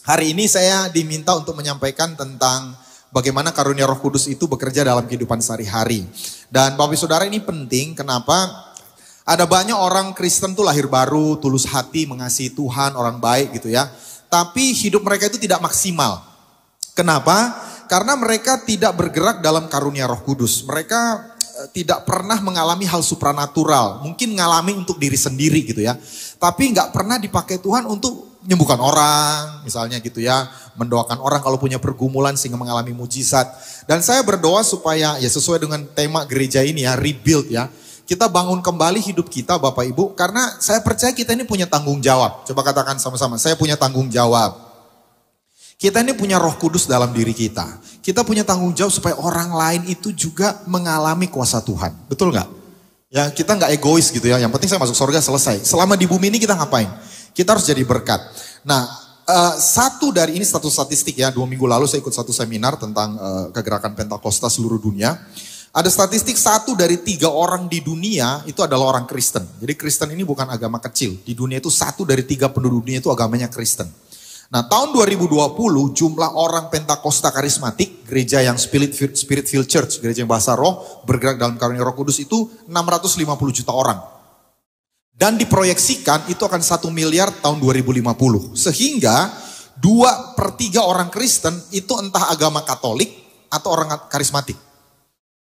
Hari ini saya diminta untuk menyampaikan tentang bagaimana karunia Roh Kudus itu bekerja dalam kehidupan sehari-hari. Dan Bapak Saudara, ini penting, kenapa? Ada banyak orang Kristen tuh lahir baru, tulus hati, mengasihi Tuhan, orang baik gitu ya. Tapi hidup mereka itu tidak maksimal. Kenapa? Karena mereka tidak bergerak dalam karunia Roh Kudus. Mereka tidak pernah mengalami hal supranatural. Mungkin ngalami untuk diri sendiri gitu ya. Tapi nggak pernah dipakai Tuhan untuk menyembuhkan orang, misalnya gitu ya, mendoakan orang kalau punya pergumulan sehingga mengalami mujizat. Dan saya berdoa supaya ya sesuai dengan tema gereja ini ya, rebuild ya. Kita bangun kembali hidup kita Bapak Ibu, karena saya percaya kita ini punya tanggung jawab. Coba katakan sama-sama, saya punya tanggung jawab. Kita ini punya Roh Kudus dalam diri kita. Kita punya tanggung jawab supaya orang lain itu juga mengalami kuasa Tuhan. Betul nggak? Ya kita nggak egois gitu ya, yang penting saya masuk surga selesai. Selama di bumi ini kita ngapain? Kita harus jadi berkat. Nah, ini satu statistik ya. 2 minggu lalu saya ikut satu seminar tentang kegerakan Pentakosta seluruh dunia. Ada statistik 1 dari 3 orang di dunia itu adalah orang Kristen. Jadi Kristen ini bukan agama kecil. Di dunia itu 1 dari 3 penduduk dunia itu agamanya Kristen. Nah, tahun 2020 jumlah orang Pentakosta karismatik, gereja yang Spirit Filled Church, gereja yang bahasa roh, bergerak dalam karunia Roh Kudus itu 650 juta orang. Dan diproyeksikan itu akan 1 miliar tahun 2050. Sehingga 2/3 orang Kristen itu entah agama Katolik atau orang karismatik.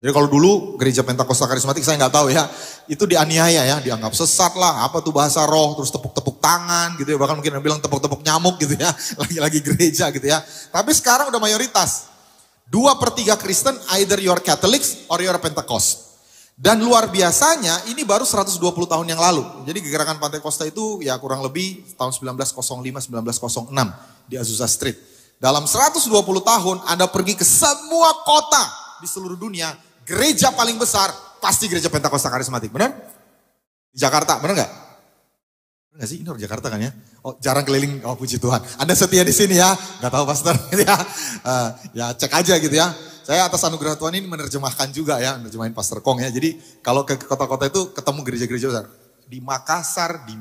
Jadi kalau dulu gereja Pentakosta karismatik saya nggak tahu ya. Itu dianiaya ya, dianggap sesat lah. Apa tuh bahasa roh, terus tepuk-tepuk tangan gitu ya. Bahkan mungkin ada bilang tepuk-tepuk nyamuk gitu ya. Lagi-lagi gereja gitu ya. Tapi sekarang udah mayoritas. 2/3 Kristen either you're Catholics or you're Pentecost. Dan luar biasanya ini baru 120 tahun yang lalu. Jadi gerakan Pentakosta itu ya kurang lebih tahun 1905-1906 di Azusa Street. Dalam 120 tahun Anda pergi ke semua kota di seluruh dunia, gereja paling besar pasti gereja Pentakosta karismatik. Benar? Di Jakarta, benar nggak? Benar nggak sih? Ini orang Jakarta kan ya? Oh jarang keliling, oh puji Tuhan. Anda setia di sini ya? Nggak tahu pastor gitu ya. Ya cek aja gitu ya. Saya atas anugerah Tuhan ini menerjemahkan juga ya, menerjemahin Pastor Kong ya. Jadi kalau ke kota-kota itu ketemu gereja-gereja besar. Di Makassar, di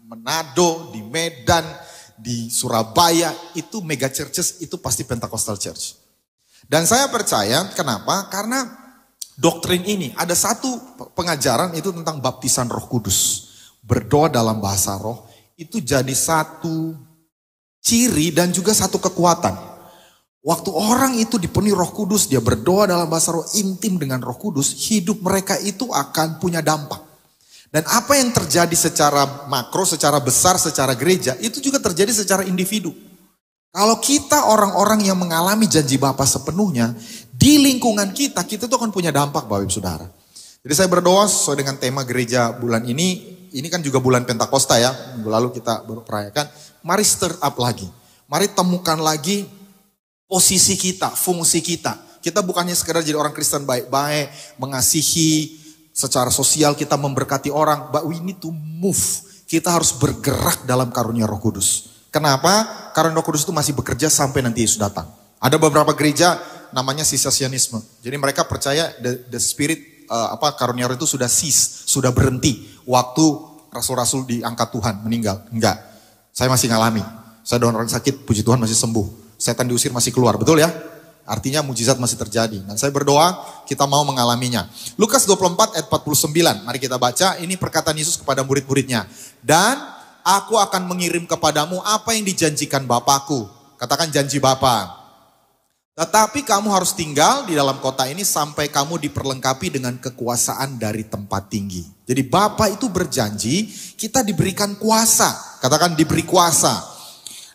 Manado, di Medan, di Surabaya, itu mega churches, itu pasti Pentecostal church. Dan saya percaya, kenapa? Karena doktrin ini, ada satu pengajaran itu tentang baptisan Roh Kudus. Berdoa dalam bahasa roh, itu jadi satu ciri dan juga satu kekuatan. Waktu orang itu dipenuhi Roh Kudus, dia berdoa dalam bahasa roh, intim dengan Roh Kudus, hidup mereka itu akan punya dampak. Dan apa yang terjadi secara makro, secara besar, secara gereja, itu juga terjadi secara individu. Kalau kita orang-orang yang mengalami janji Bapa sepenuhnya, di lingkungan kita tuh akan punya dampak Bapak Ibu Saudara. Jadi saya berdoa sesuai dengan tema gereja bulan ini kan juga bulan Pentakosta ya, minggu lalu kita baru merayakan. Mari stir up lagi, mari temukan lagi posisi kita, fungsi kita. Kita bukannya sekedar jadi orang Kristen baik-baik, mengasihi, secara sosial kita memberkati orang. But we need to move. Kita harus bergerak dalam karunia Roh Kudus. Kenapa? Karena Roh Kudus itu masih bekerja sampai nanti Yesus datang. Ada beberapa gereja namanya cessationisme. Jadi mereka percaya the spirit, karunia Roh itu sudah cease, sudah berhenti. Waktu rasul-rasul diangkat Tuhan, meninggal. Enggak. Saya masih ngalami. Saya doa orang sakit, puji Tuhan masih sembuh. Setan diusir masih keluar, betul ya? Artinya mujizat masih terjadi. Dan saya berdoa kita mau mengalaminya. Lukas 24 ayat 49, mari kita baca. Ini perkataan Yesus kepada murid-muridnya. Dan aku akan mengirim kepadamu apa yang dijanjikan Bapakku. Katakan janji Bapa. Tetapi kamu harus tinggal di dalam kota ini sampai kamu diperlengkapi dengan kekuasaan dari tempat tinggi. Jadi Bapa itu berjanji kita diberikan kuasa. Katakan diberi kuasa.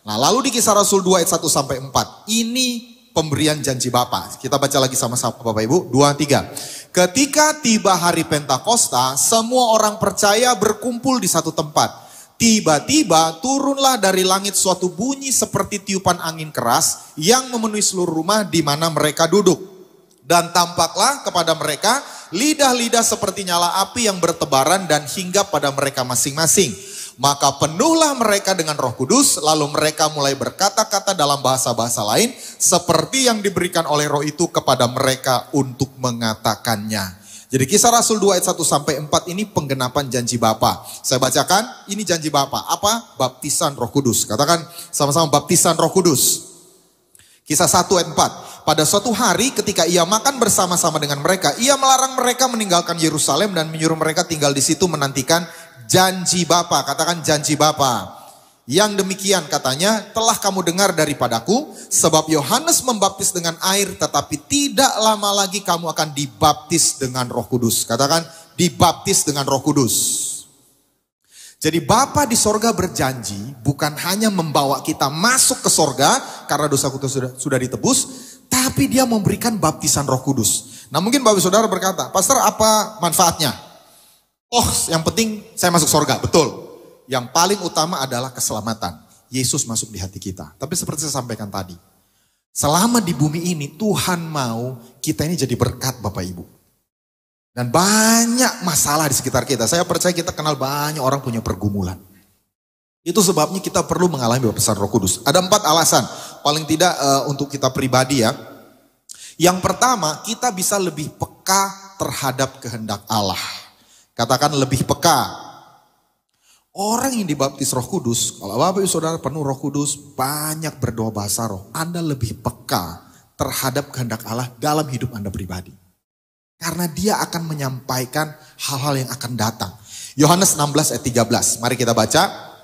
Nah lalu di Kisah Rasul 2 ayat 1-4. Ini pemberian janji Bapa. Kita baca lagi sama-sama Bapak Ibu. 2-3. Ketika tiba hari Pentakosta, semua orang percaya berkumpul di satu tempat. Tiba-tiba turunlah dari langit suatu bunyi seperti tiupan angin keras yang memenuhi seluruh rumah di mana mereka duduk. Dan tampaklah kepada mereka lidah-lidah seperti nyala api yang bertebaran dan hinggap pada mereka masing-masing. Maka penuhlah mereka dengan Roh Kudus, lalu mereka mulai berkata-kata dalam bahasa-bahasa lain, seperti yang diberikan oleh Roh itu kepada mereka untuk mengatakannya. Jadi Kisah Rasul 2 ayat 1 sampai 4 ini penggenapan janji Bapa. Saya bacakan, ini janji Bapa. Apa? Baptisan Roh Kudus. Katakan sama-sama, baptisan Roh Kudus. Kisah 1 ayat 4. Pada suatu hari ketika ia makan bersama-sama dengan mereka, ia melarang mereka meninggalkan Yerusalem dan menyuruh mereka tinggal di situ menantikan janji Bapa. Katakan janji Bapa. Yang demikian katanya, telah kamu dengar daripadaku, sebab Yohanes membaptis dengan air, tetapi tidak lama lagi kamu akan dibaptis dengan Roh Kudus. Katakan, dibaptis dengan Roh Kudus. Jadi Bapa di sorga berjanji bukan hanya membawa kita masuk ke sorga karena dosa kita sudah ditebus, tapi dia memberikan baptisan Roh Kudus. Nah mungkin Bapak Saudara berkata, Pastor apa manfaatnya? Oh yang penting saya masuk sorga, betul. Yang paling utama adalah keselamatan. Yesus masuk di hati kita. Tapi seperti saya sampaikan tadi, selama di bumi ini Tuhan mau kita ini jadi berkat Bapak Ibu. Dan banyak masalah di sekitar kita. Saya percaya kita kenal banyak orang punya pergumulan. Itu sebabnya kita perlu mengalami baptisan Roh Kudus. Ada 4 alasan, paling tidak untuk kita pribadi ya. Yang pertama, kita bisa lebih peka terhadap kehendak Allah. Katakan lebih peka. Orang yang dibaptis Roh Kudus, kalau Bapak Ibu Saudara penuh Roh Kudus, banyak berdoa bahasa roh, Anda lebih peka terhadap kehendak Allah dalam hidup Anda pribadi. Karena dia akan menyampaikan hal-hal yang akan datang. Yohanes 16 ayat 13, mari kita baca,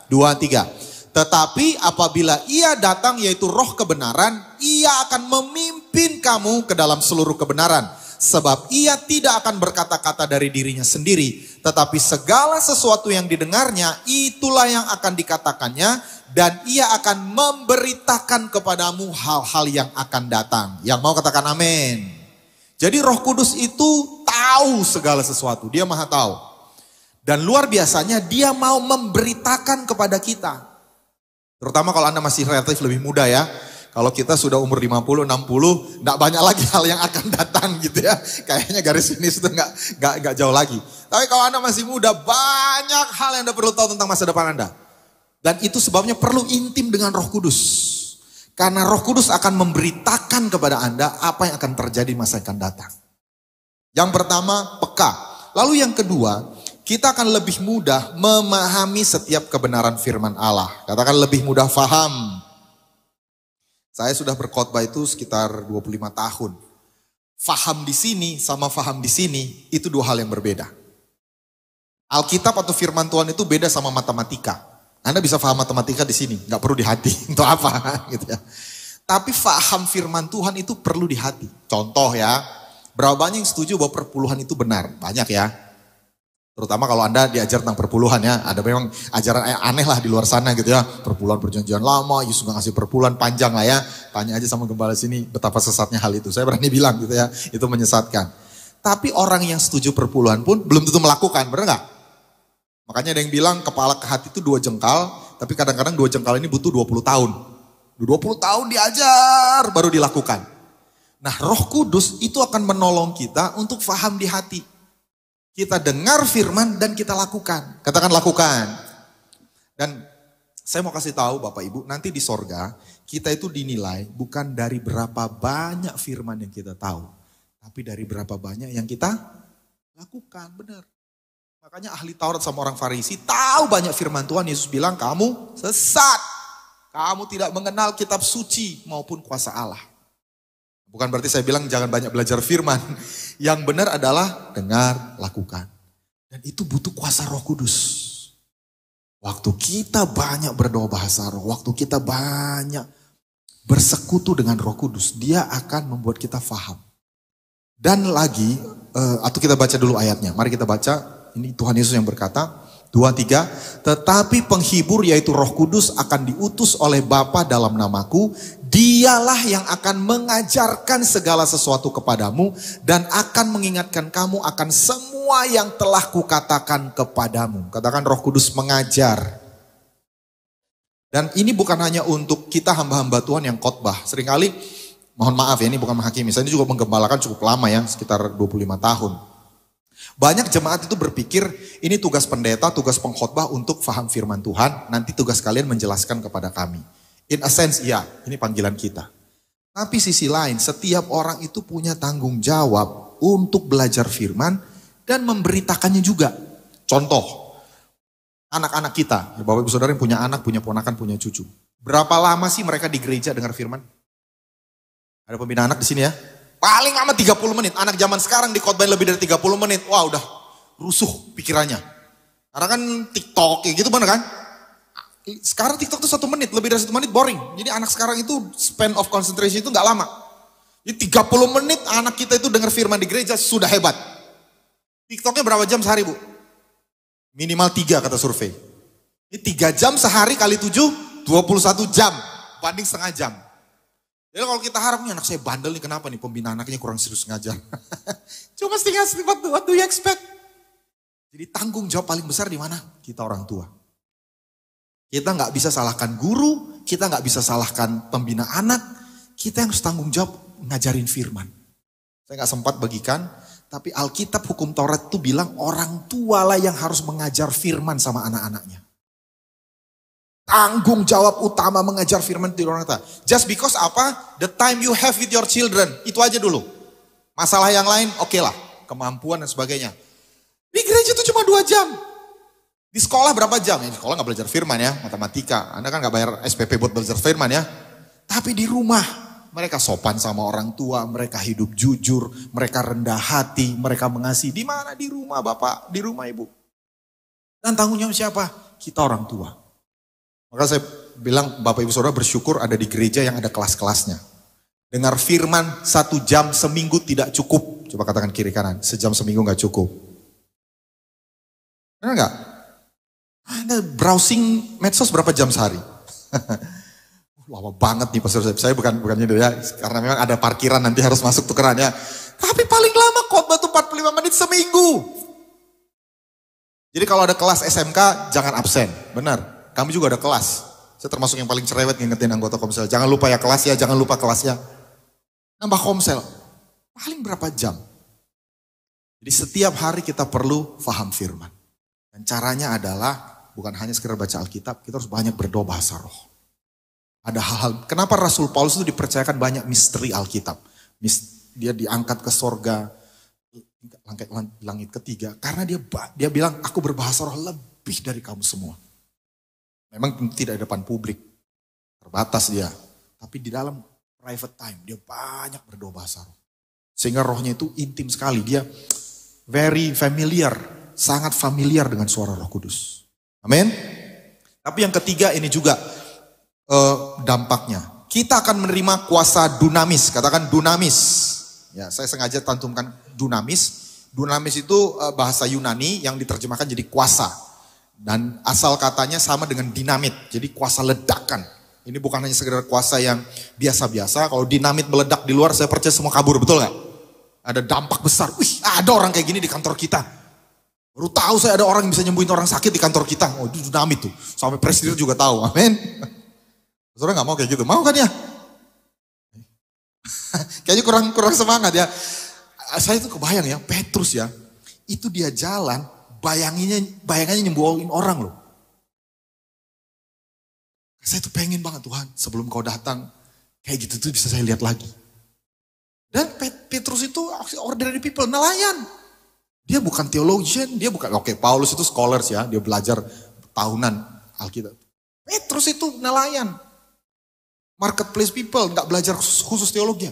2-3. Tetapi apabila ia datang yaitu roh kebenaran, ia akan memimpin kamu ke dalam seluruh kebenaran. Sebab ia tidak akan berkata-kata dari dirinya sendiri, tetapi segala sesuatu yang didengarnya, itulah yang akan dikatakannya, dan ia akan memberitakan kepadamu hal-hal yang akan datang. Yang mau katakan amin. Jadi Roh Kudus itu tahu segala sesuatu, dia maha tahu. Dan luar biasanya dia mau memberitakan kepada kita. Terutama kalau Anda masih relatif lebih muda ya. Kalau kita sudah umur 50, 60, enggak banyak lagi hal yang akan datang gitu ya. Kayaknya garis finish itu enggak jauh lagi. Tapi kalau Anda masih muda, banyak hal yang Anda perlu tahu tentang masa depan Anda. Dan itu sebabnya perlu intim dengan Roh Kudus. Karena Roh Kudus akan memberitakan kepada Anda apa yang akan terjadi di masa yang akan datang. Yang pertama, peka. Lalu yang kedua, kita akan lebih mudah memahami setiap kebenaran firman Allah. Katakan lebih mudah faham. Saya sudah berkhotbah itu sekitar 25 tahun. Faham di sini sama faham di sini itu 2 hal yang berbeda. Alkitab atau firman Tuhan itu beda sama matematika. Anda bisa faham matematika di sini, nggak perlu di hati. Untuk apa gitu ya. Tapi faham firman Tuhan itu perlu di hati. Contoh ya, berapa banyak yang setuju bahwa perpuluhan itu benar? Banyak ya. Terutama kalau Anda diajar tentang perpuluhan ya. Ada memang ajaran aneh lah di luar sana gitu ya. Perpuluhan perjanjian lama, Yesus gak ngasih perpuluhan panjang lah ya. Tanya aja sama gembala sini betapa sesatnya hal itu. Saya berani bilang gitu ya. Itu menyesatkan. Tapi orang yang setuju perpuluhan pun belum tentu melakukan. Benar gak? Makanya ada yang bilang kepala ke hati itu 2 jengkal. Tapi kadang-kadang 2 jengkal ini butuh 20 tahun. 20 tahun diajar baru dilakukan. Nah Roh Kudus itu akan menolong kita untuk faham di hati. Kita dengar firman dan kita lakukan. Katakan lakukan. Dan saya mau kasih tahu Bapak Ibu, nanti di sorga kita itu dinilai bukan dari berapa banyak firman yang kita tahu. Tapi dari berapa banyak yang kita lakukan, benar. Makanya ahli Taurat sama orang Farisi tahu banyak firman Tuhan. Yesus bilang kamu sesat. Kamu tidak mengenal kitab suci maupun kuasa Allah. Bukan berarti saya bilang jangan banyak belajar firman. Yang benar adalah dengar, lakukan. Dan itu butuh kuasa Roh Kudus. Waktu kita banyak berdoa bahasa roh, waktu kita banyak bersekutu dengan Roh Kudus, dia akan membuat kita faham. Dan lagi, atau kita baca dulu ayatnya. Mari kita baca, ini Tuhan Yesus yang berkata, 2-3, tetapi penghibur yaitu Roh Kudus akan diutus oleh Bapa dalam namaku, dialah yang akan mengajarkan segala sesuatu kepadamu dan akan mengingatkan kamu akan semua yang telah kukatakan kepadamu. Katakan Roh Kudus mengajar. Dan ini bukan hanya untuk kita hamba-hamba Tuhan yang khotbah. Seringkali, mohon maaf ya ini bukan menghakimi, saya ini juga menggembalakan cukup lama ya, sekitar 25 tahun. Banyak jemaat itu berpikir ini tugas pendeta, tugas pengkhotbah untuk faham firman Tuhan. Nanti tugas kalian menjelaskan kepada kami. In a sense iya, ini panggilan kita. Tapi sisi lain setiap orang itu punya tanggung jawab untuk belajar firman. dan memberitakannya juga. Contoh, anak-anak kita, ya Bapak Ibu Saudara yang punya anak, punya ponakan, punya cucu. Berapa lama sih mereka di gereja dengar firman? Ada pembina anak di sini ya? Paling lama 30 menit. Anak zaman sekarang dikhotbahin lebih dari 30 menit. Wah udah rusuh pikirannya. Karena kan TikTok ya gitu bener kan? Sekarang TikTok tuh 1 menit, lebih dari 1 menit boring. Jadi anak sekarang itu span of concentration itu gak lama. Jadi 30 menit anak kita itu dengar firman di gereja sudah hebat. TikToknya berapa jam sehari Bu? Minimal 3 kata survei. Ini 3 jam sehari kali 7, 21 jam. Banding setengah jam. Jadi kalau kita harapnya anak saya bandel nih kenapa nih pembina anaknya kurang serius ngajar. Cuma setengah, what do you expect? Jadi tanggung jawab paling besar di mana? Kita orang tua. Kita nggak bisa salahkan guru, kita nggak bisa salahkan pembina anak, kita yang harus tanggung jawab ngajarin firman. Saya nggak sempat bagikan, tapi Alkitab hukum Taurat itu bilang orang tua lah yang harus mengajar firman sama anak-anaknya. Tanggung jawab utama mengajar firman di orang tua. Just because apa? The time you have with your children, itu aja dulu. Masalah yang lain oke lah, kemampuan dan sebagainya. Di gereja itu cuma 2 jam. Di sekolah berapa jam? Ya, di sekolah gak belajar firman ya, matematika. Anda kan gak bayar SPP buat belajar firman ya. Tapi di rumah, mereka sopan sama orang tua, mereka hidup jujur, mereka rendah hati, mereka mengasihi. Di mana? Di rumah Bapak, di rumah Ibu. Dan tanggung jawab siapa? Kita orang tua. Maka saya bilang Bapak Ibu Saudara bersyukur ada di gereja yang ada kelas-kelasnya. Dengar firman 1 jam seminggu tidak cukup. Coba katakan kiri kanan, sejam seminggu gak cukup. Benar gak? Anda browsing medsos berapa jam sehari? Lama banget nih Pastor. Saya bukan itu ya. Karena memang ada parkiran nanti harus masuk tukeran ya. Tapi paling lama khotbah tuh 45 menit seminggu. Jadi kalau ada kelas SMK jangan absen. Benar. Kami juga ada kelas. Saya termasuk yang paling cerewet ngingetin anggota komsel. Jangan lupa ya kelas ya, jangan lupa kelasnya. Nambah komsel. Paling berapa jam? Jadi setiap hari kita perlu paham firman. Dan caranya adalah bukan hanya sekedar baca Alkitab, kita harus banyak berdoa bahasa roh. Ada hal-hal, kenapa Rasul Paulus itu dipercayakan banyak misteri Alkitab. Dia diangkat ke sorga, langit ketiga. Karena dia bilang, aku berbahasa roh lebih dari kamu semua. Memang tidak di depan publik, terbatas dia. Tapi di dalam private time, dia banyak berdoa bahasa roh. Sehingga rohnya itu intim sekali, dia very familiar, sangat familiar dengan suara Roh Kudus. Amin. Tapi yang ketiga ini juga dampaknya. Kita akan menerima kuasa dunamis. Katakan dunamis. Ya, saya sengaja cantumkan dunamis. Dunamis itu bahasa Yunani yang diterjemahkan jadi kuasa. Dan asal katanya sama dengan dinamit. Jadi kuasa ledakan. Ini bukan hanya sekedar kuasa yang biasa-biasa. Kalau dinamit meledak di luar saya percaya semua kabur. Betul gak? Ada dampak besar. Wih, ada orang kayak gini di kantor kita. Baru tahu saya ada orang yang bisa nyembuhin orang sakit di kantor kita. Oh itu dinamit tuh. Sampai presiden juga tahu. Amin. Saudara gak mau kayak gitu. Mau kan ya? Kayaknya kurang semangat ya. Saya tuh kebayang ya. Petrus ya. Itu dia jalan. Bayangannya nyembuhin orang loh. Saya tuh pengen banget Tuhan. Sebelum kau datang. Kayak gitu tuh bisa saya lihat lagi. Dan Petrus itu ordinary people. Nelayan. Dia bukan theologian, dia bukan, oke, Paulus itu scholars ya, dia belajar tahunan Alkitab. Petrus itu nelayan, marketplace people, gak belajar khusus teologi.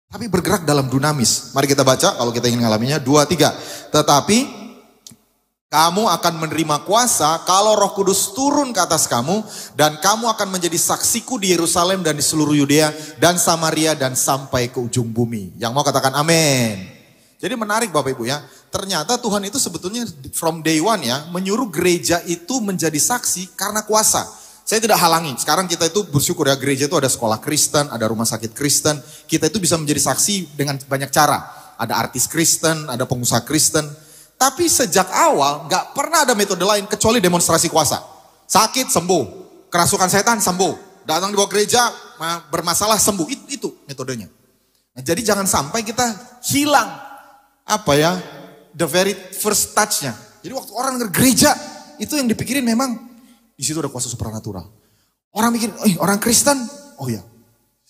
Tapi bergerak dalam dunamis. Mari kita baca kalau kita ingin mengalaminya, 2, 3. Tetapi kamu akan menerima kuasa kalau Roh Kudus turun ke atas kamu dan kamu akan menjadi saksiku di Yerusalem dan di seluruh Yudea dan Samaria dan sampai ke ujung bumi. Yang mau katakan amin. Jadi menarik Bapak Ibu ya, ternyata Tuhan itu sebetulnya from day one ya, menyuruh gereja itu menjadi saksi karena kuasa. Saya tidak halangi, sekarang kita itu bersyukur ya, gereja itu ada sekolah Kristen, ada rumah sakit Kristen, kita itu bisa menjadi saksi dengan banyak cara. Ada artis Kristen, ada pengusaha Kristen, tapi sejak awal gak pernah ada metode lain kecuali demonstrasi kuasa. Sakit sembuh, kerasukan setan sembuh, datang di bawah gereja bermasalah sembuh, itu metodenya. Nah, jadi jangan sampai kita hilang the very first touch-nya. Jadi waktu orang gereja, itu yang dipikirin memang, di situ ada kuasa supranatural. Orang mikir, orang Kristen, oh ya,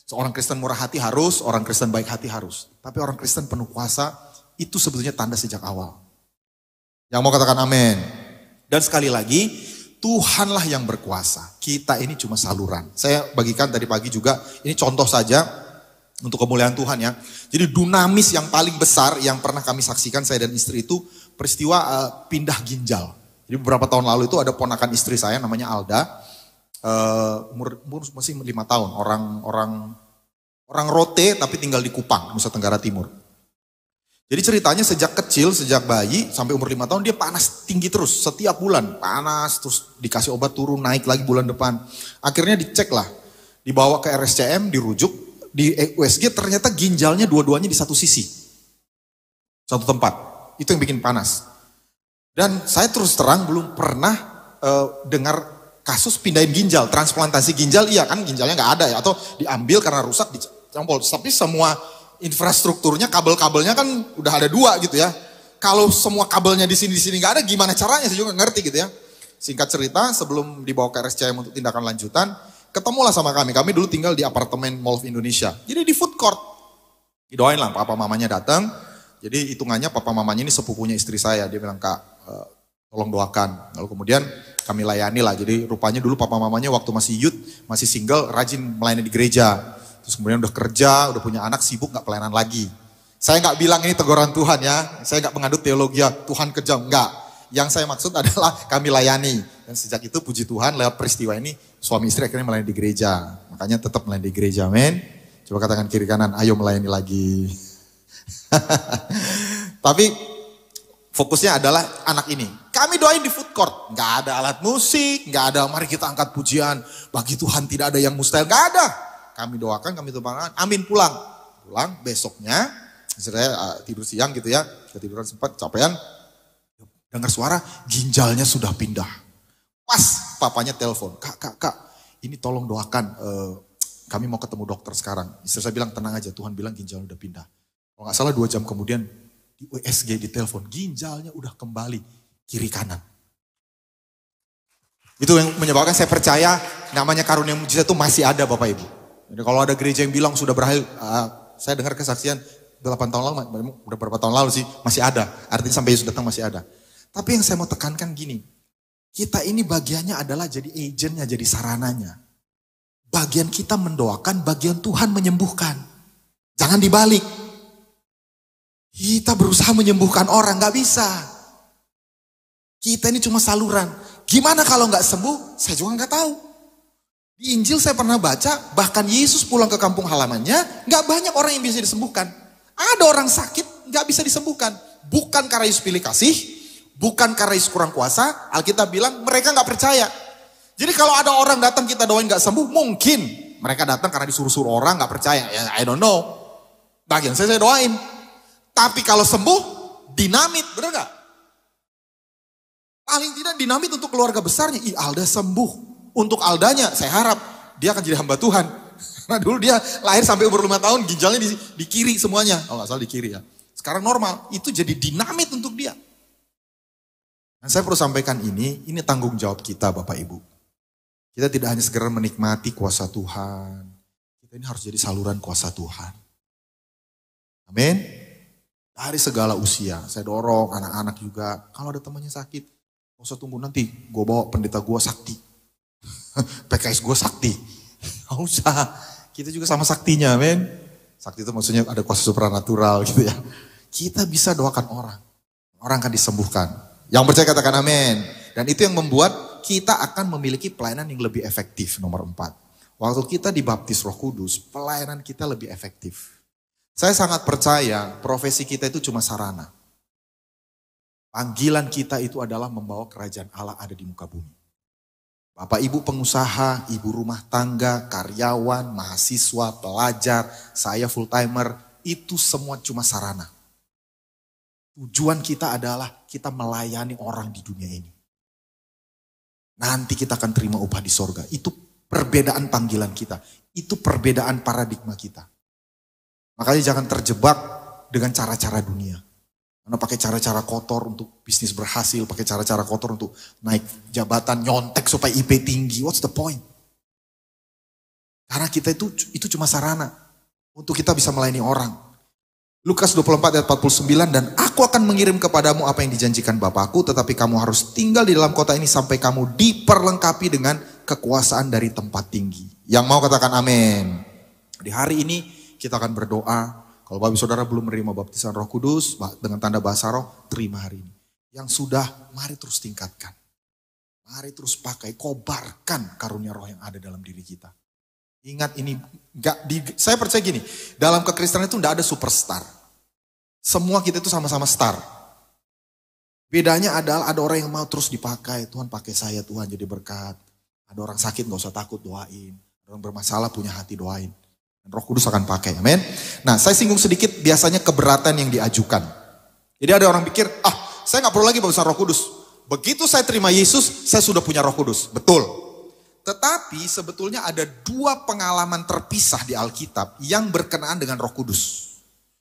seorang Kristen murah hati harus, orang Kristen baik hati harus. Tapi orang Kristen penuh kuasa, itu sebetulnya tanda sejak awal. Yang mau katakan amin. Dan sekali lagi, Tuhanlah yang berkuasa. Kita ini cuma saluran. Saya bagikan tadi pagi juga, ini contoh saja untuk kemuliaan Tuhan ya. Jadi dunamis yang paling besar yang pernah kami saksikan saya dan istri itu peristiwa pindah ginjal. Jadi beberapa tahun lalu itu ada ponakan istri saya namanya Alda. Umur masih 5 tahun, orang Rote tapi tinggal di Kupang, Nusa Tenggara Timur. Jadi ceritanya sejak kecil, sejak bayi sampai umur 5 tahun dia panas tinggi terus. Setiap bulan panas, terus dikasih obat turun, naik lagi bulan depan. Akhirnya dicek lah, dibawa ke RSCM, dirujuk. Di USG ternyata ginjalnya dua-duanya di satu sisi. Satu tempat. Itu yang bikin panas. Dan saya terus terang belum pernah dengar kasus pindahin ginjal. Transplantasi ginjal iya kan ginjalnya nggak ada ya. Atau diambil karena rusak, dicampur. Tapi semua infrastrukturnya, kabel-kabelnya kan udah ada 2 gitu ya. Kalau semua kabelnya di sini nggak ada, gimana caranya? Saya juga ngerti gitu ya. Singkat cerita, sebelum dibawa ke RSCM untuk tindakan lanjutan, ketemulah sama kami. Kami dulu tinggal di apartemen Mall of Indonesia. Jadi di food court, didoain lah papa mamanya datang. Jadi hitungannya papa mamanya ini sepupunya istri saya. Dia bilang, Kak, tolong doakan. Lalu kemudian kami layani lah. Jadi rupanya dulu papa mamanya waktu masih youth, masih single, rajin melayani di gereja. Terus kemudian udah kerja, udah punya anak, sibuk gak pelayanan lagi. Saya gak bilang ini teguran Tuhan ya. Saya gak mengadut teologi ya, Tuhan kejam. Enggak. Yang saya maksud adalah kami layani. Dan sejak itu puji Tuhan lewat peristiwa ini, suami istri akhirnya melayani di gereja. Makanya tetap melayani di gereja, amin. Coba katakan kiri kanan, ayo melayani lagi. Tapi fokusnya adalah anak ini. Kami doain di food court. Gak ada alat musik, gak ada mari kita angkat pujian. Bagi Tuhan tidak ada yang mustahil, gak ada. Kami doakan, kami tumpangkan, amin pulang. Pulang besoknya, saya tidur siang gitu ya, ketiduran sempat, capean. Dengar suara, ginjalnya sudah pindah. Pas papanya telepon, kak, ini tolong doakan, kami mau ketemu dokter sekarang. Istri saya bilang, tenang aja, Tuhan bilang ginjalnya udah pindah. Kalau gak salah 2 jam kemudian, di USG di telepon, ginjalnya udah kembali kiri kanan. Itu yang menyebabkan saya percaya, namanya karunia mujizat itu masih ada Bapak Ibu. Jadi kalau ada gereja yang bilang sudah berakhir, saya dengar kesaksian 8 tahun lalu, udah berapa tahun lalu sih, masih ada. Artinya sampai Yesus datang masih ada. Tapi yang saya mau tekankan gini, kita ini bagiannya adalah jadi agentnya, jadi sarananya. Bagian kita mendoakan, bagian Tuhan menyembuhkan. Jangan dibalik. Kita berusaha menyembuhkan orang, gak bisa. Kita ini cuma saluran. Gimana kalau gak sembuh? Saya juga gak tahu. Di Injil saya pernah baca, bahkan Yesus pulang ke kampung halamannya, gak banyak orang yang bisa disembuhkan. Ada orang sakit, gak bisa disembuhkan. Bukan karena Yesus pilih kasih, bukan karena Yesus kurang kuasa, Alkitab bilang mereka gak percaya. Jadi kalau ada orang datang kita doain gak sembuh, mungkin mereka datang karena disuruh-suruh orang gak percaya. Ya I don't know. Bagian saya doain. Tapi kalau sembuh, dinamit, bener gak? Paling tidak dinamit untuk keluarga besarnya. Alda sembuh. Untuk Aldanya, saya harap dia akan jadi hamba Tuhan. Karena dulu dia lahir sampai umur 5 tahun, ginjalnya di kiri semuanya. Oh gak salah di kiri ya. Sekarang normal, itu jadi dinamit untuk dia. Dan saya perlu sampaikan ini tanggung jawab kita Bapak Ibu. Kita tidak hanya segera menikmati kuasa Tuhan. Kita ini harus jadi saluran kuasa Tuhan. Amin. Dari segala usia, saya dorong anak-anak juga. Kalau ada temannya sakit, gak usah tunggu nanti, gue bawa pendeta gue sakti. PKS gue sakti. Gak usah. Kita juga sama saktinya, amin. Sakti itu maksudnya ada kuasa supranatural gitu ya. Kita bisa doakan orang. Orang akan disembuhkan. Yang percaya katakan amin. Dan itu yang membuat kita akan memiliki pelayanan yang lebih efektif. Nomor 4. Waktu kita dibaptis Roh Kudus, pelayanan kita lebih efektif. Saya sangat percaya profesi kita itu cuma sarana. Panggilan kita itu adalah membawa kerajaan Allah ada di muka bumi. Bapak ibu pengusaha, ibu rumah tangga, karyawan, mahasiswa, pelajar, saya full timer, itu semua cuma sarana. Tujuan kita adalah kita melayani orang di dunia ini. Nanti kita akan terima upah di sorga. Itu perbedaan panggilan kita. Itu perbedaan paradigma kita. Makanya jangan terjebak dengan cara-cara dunia. Karena pakai cara-cara kotor untuk bisnis berhasil, pakai cara-cara kotor untuk naik jabatan, nyontek supaya IP tinggi. What's the point? Karena kita itu cuma sarana untuk kita bisa melayani orang. Lukas 24 ayat 49, dan aku akan mengirim kepadamu apa yang dijanjikan Bapakku, tetapi kamu harus tinggal di dalam kota ini sampai kamu diperlengkapi dengan kekuasaan dari tempat tinggi. Yang mau katakan amin. Di hari ini kita akan berdoa. Kalau Bapak Saudara belum menerima baptisan Roh Kudus dengan tanda bahasa roh, terima hari ini. Yang sudah, mari terus tingkatkan. Mari terus pakai, kobarkan karunia roh yang ada dalam diri kita. Ingat ini, saya percaya gini, dalam kekristenan itu tidak ada superstar. Semua kita itu sama-sama star. Bedanya adalah ada orang yang mau terus dipakai, Tuhan pakai saya, Tuhan jadi berkat. Ada orang sakit gak usah takut, doain. Ada orang bermasalah punya hati, doain. Dan Roh Kudus akan pakai, amin. Nah, saya singgung sedikit biasanya keberatan yang diajukan. Jadi ada orang pikir, saya gak perlu lagi baptisan Roh Kudus. Begitu saya terima Yesus, saya sudah punya Roh Kudus. Betul. Tetapi sebetulnya ada dua pengalaman terpisah di Alkitab yang berkenaan dengan Roh Kudus.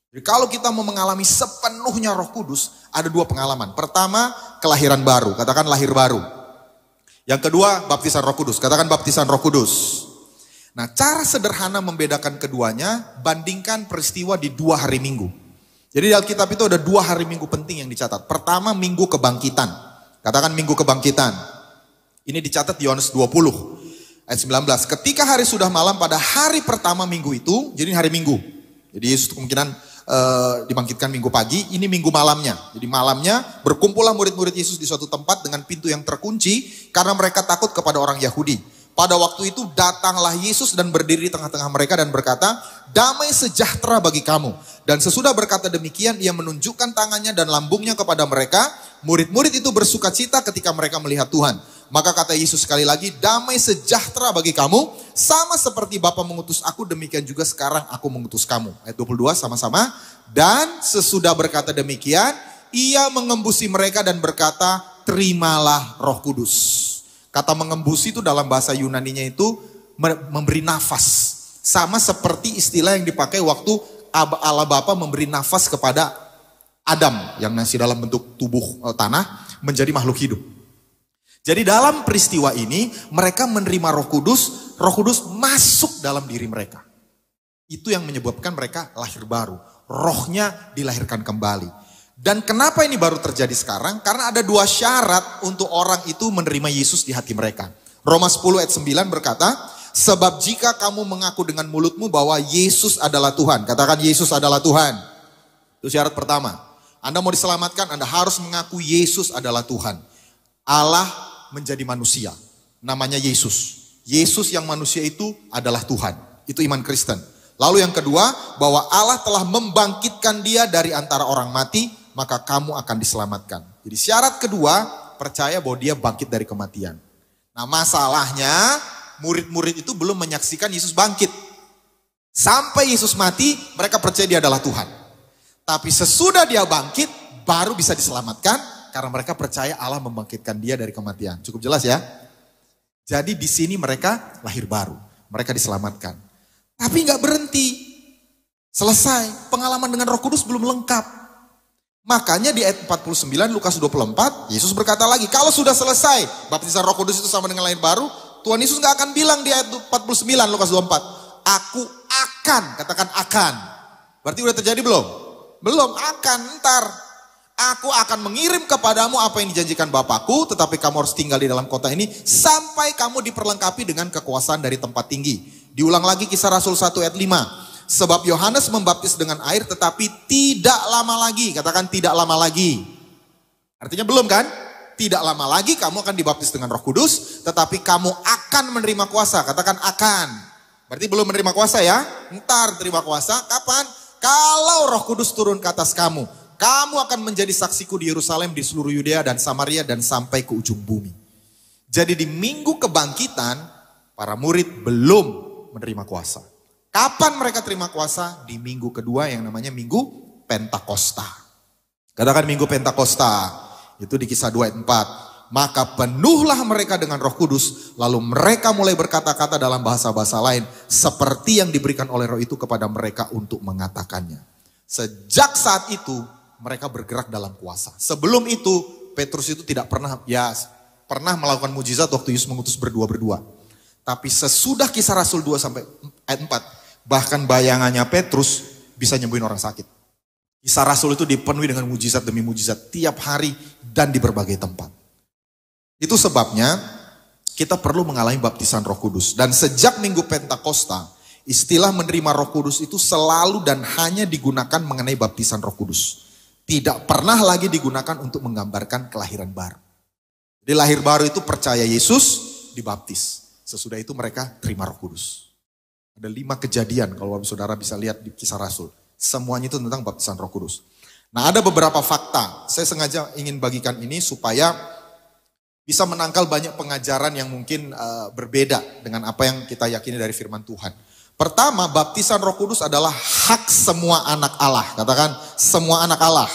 Jadi kalau kita mau mengalami sepenuhnya Roh Kudus, ada dua pengalaman. Pertama, kelahiran baru. Katakan lahir baru. Yang kedua, baptisan Roh Kudus. Katakan baptisan Roh Kudus. Nah, cara sederhana membedakan keduanya, bandingkan peristiwa di 2 hari Minggu. Jadi di Alkitab itu ada 2 hari Minggu penting yang dicatat. Pertama, Minggu Kebangkitan. Katakan Minggu Kebangkitan. Ini dicatat di Yohanes 20 ayat 19. Ketika hari sudah malam pada hari pertama minggu itu, jadi hari Minggu. Jadi Yesus kemungkinan dibangkitkan Minggu pagi, ini Minggu malamnya. Jadi malamnya berkumpullah murid-murid Yesus di suatu tempat dengan pintu yang terkunci karena mereka takut kepada orang Yahudi. Pada waktu itu datanglah Yesus dan berdiri di tengah-tengah mereka dan berkata, damai sejahtera bagi kamu. Dan sesudah berkata demikian, ia menunjukkan tangannya dan lambungnya kepada mereka. Murid-murid itu bersuka cita ketika mereka melihat Tuhan. Maka kata Yesus sekali lagi, damai sejahtera bagi kamu. Sama seperti Bapa mengutus aku, demikian juga sekarang aku mengutus kamu. Ayat 22 sama-sama. Dan sesudah berkata demikian, ia mengembusi mereka dan berkata, terimalah Roh Kudus. Kata mengembusi itu dalam bahasa Yunaninya itu memberi nafas. Sama seperti istilah yang dipakai waktu Allah Bapa memberi nafas kepada Adam yang masih dalam bentuk tubuh tanah menjadi makhluk hidup. Jadi dalam peristiwa ini mereka menerima Roh Kudus masuk dalam diri mereka. Itu yang menyebabkan mereka lahir baru. Rohnya dilahirkan kembali. Dan kenapa ini baru terjadi sekarang? Karena ada 2 syarat untuk orang itu menerima Yesus di hati mereka. Roma 10 ayat 9 berkata, sebab jika kamu mengaku dengan mulutmu bahwa Yesus adalah Tuhan. Katakan Yesus adalah Tuhan. Itu syarat pertama. Anda mau diselamatkan, Anda harus mengaku Yesus adalah Tuhan. Allah menjadi manusia. Namanya Yesus. Yesus yang manusia itu adalah Tuhan. Itu iman Kristen. Lalu yang kedua, bahwa Allah telah membangkitkan dia dari antara orang mati, maka kamu akan diselamatkan. Jadi syarat kedua, percaya bahwa dia bangkit dari kematian. Nah masalahnya, murid-murid itu belum menyaksikan Yesus bangkit. Sampai Yesus mati, mereka percaya dia adalah Tuhan. Tapi sesudah dia bangkit, baru bisa diselamatkan, karena mereka percaya Allah membangkitkan dia dari kematian. Cukup jelas ya? Jadi di sini mereka lahir baru, mereka diselamatkan. Tapi nggak berhenti. Selesai, pengalaman dengan Roh Kudus belum lengkap. Makanya di ayat 49 Lukas 24, Yesus berkata lagi, kalau sudah selesai baptisan Roh Kudus itu sama dengan lahir baru, Tuhan Yesus nggak akan bilang di ayat 49 Lukas 24, aku akan, katakan akan. Berarti udah terjadi belum? Belum, akan, ntar. Aku akan mengirim kepadamu apa yang dijanjikan Bapakku, tetapi kamu harus tinggal di dalam kota ini sampai kamu diperlengkapi dengan kekuasaan dari tempat tinggi. Diulang lagi Kisah Rasul 1 ayat 5. Sebab Yohanes membaptis dengan air tetapi tidak lama lagi. Katakan tidak lama lagi. Artinya belum kan? Tidak lama lagi kamu akan dibaptis dengan Roh Kudus. Tetapi kamu akan menerima kuasa. Katakan akan. Berarti belum menerima kuasa ya. Ntar terima kuasa. Kapan? Kalau Roh Kudus turun ke atas kamu. Kamu akan menjadi saksiku di Yerusalem, di seluruh Yudea dan Samaria dan sampai ke ujung bumi. Jadi di minggu kebangkitan para murid belum menerima kuasa. Kapan mereka terima kuasa? Di minggu kedua yang namanya minggu Pentakosta. Katakan minggu Pentakosta. Itu di Kisah 2 ayat 4. Maka penuhlah mereka dengan Roh Kudus. Lalu mereka mulai berkata-kata dalam bahasa-bahasa lain. Seperti yang diberikan oleh Roh itu kepada mereka untuk mengatakannya. Sejak saat itu mereka bergerak dalam kuasa. Sebelum itu Petrus itu tidak pernah melakukan mujizat waktu Yesus mengutus berdua-berdua. Tapi sesudah Kisah Rasul 2 sampai ayat 4. Bahkan bayangannya Petrus bisa nyembuhin orang sakit. Kisah Rasul itu dipenuhi dengan mujizat demi mujizat tiap hari dan di berbagai tempat. Itu sebabnya kita perlu mengalami baptisan Roh Kudus. Dan sejak Minggu Pentakosta, istilah menerima Roh Kudus itu selalu dan hanya digunakan mengenai baptisan Roh Kudus. Tidak pernah lagi digunakan untuk menggambarkan kelahiran baru. Jadi lahir baru itu percaya Yesus, dibaptis. Sesudah itu mereka terima Roh Kudus. Ada 5 kejadian kalau saudara bisa lihat di Kisah Rasul. Semuanya itu tentang baptisan Roh Kudus. Nah, ada beberapa fakta. Saya sengaja ingin bagikan ini supaya bisa menangkal banyak pengajaran yang mungkin berbeda dengan apa yang kita yakini dari firman Tuhan. Pertama, baptisan Roh Kudus adalah hak semua anak Allah. Katakan, semua anak Allah.